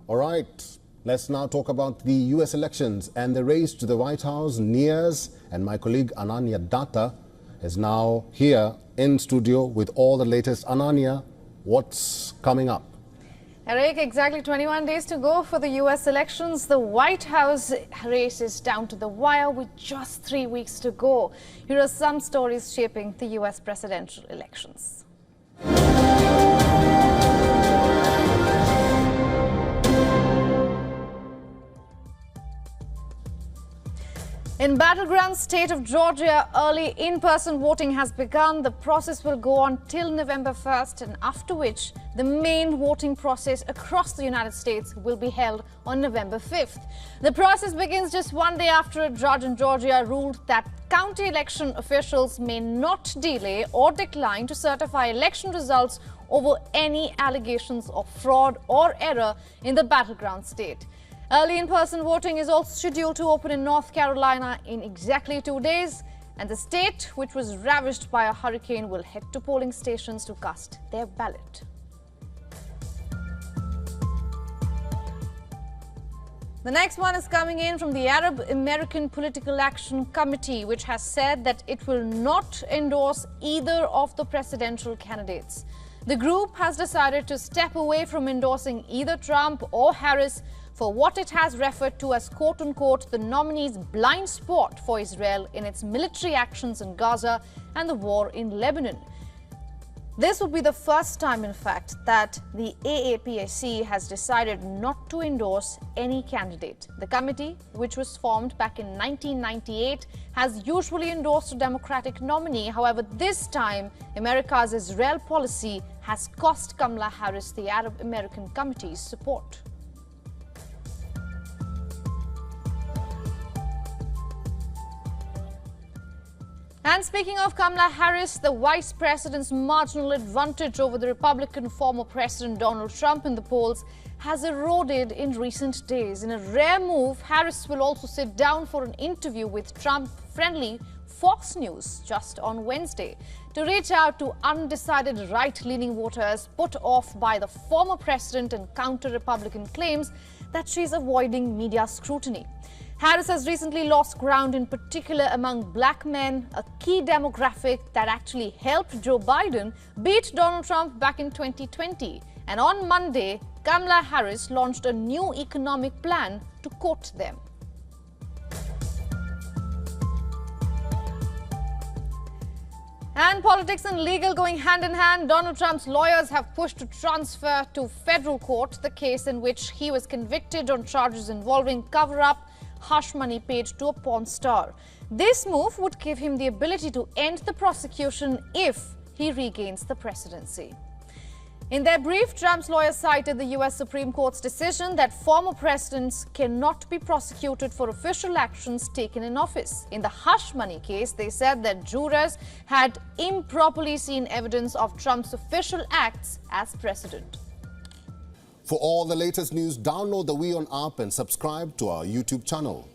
All right, let's now talk about the U.S. elections, and the race to the White House nears, and my colleague Ananya Datta is now here in studio with all the latest. Ananya, what's coming up? Eric, exactly 21 days to go for the U.S. elections. The White House race is down to the wire with just 3 weeks to go. Here are some stories shaping the U.S. presidential elections. In battleground state of Georgia, early in-person voting has begun. The process will go on till November 1st, and after which the main voting process across the United States will be held on November 5th. The process begins just one day after a judge in Georgia ruled that county election officials may not delay or decline to certify election results over any allegations of fraud or error in the battleground state. Early in-person voting is also scheduled to open in North Carolina in exactly 2 days, and the state, which was ravaged by a hurricane, will head to polling stations to cast their ballot. The next one is coming in from the Arab American Political Action Committee, which has said that it will not endorse either of the presidential candidates. The group has decided to step away from endorsing either Trump or Harris for what it has referred to as, quote-unquote, the nominee's blind spot for Israel in its military actions in Gaza and the war in Lebanon. This would be the first time, in fact, that the AAPAC has decided not to endorse any candidate. The committee, which was formed back in 1998, has usually endorsed a Democratic nominee. However, this time, America's Israel policy has cost Kamala Harris the Arab American Committee's support. And speaking of Kamala Harris, the vice president's marginal advantage over the Republican former President Donald Trump in the polls has eroded in recent days. In a rare move, Harris will also sit down for an interview with Trump-friendly Fox News just on Wednesday to reach out to undecided right-leaning voters put off by the former president and counter Republican claims that she's avoiding media scrutiny. Harris has recently lost ground, in particular among black men, a key demographic that actually helped Joe Biden beat Donald Trump back in 2020. And on Monday, Kamala Harris launched a new economic plan to court them. And politics and legal going hand in hand, Donald Trump's lawyers have pushed to transfer to federal court the case in which he was convicted on charges involving cover-up, hush money paid to a porn star. This move would give him the ability to end the prosecution if he regains the presidency. In their brief, Trump's lawyers cited the U.S. Supreme Court's decision that former presidents cannot be prosecuted for official actions taken in office. In the hush money case, they said that jurors had improperly seen evidence of Trump's official acts as president. For all the latest news, download the WION app and subscribe to our YouTube channel.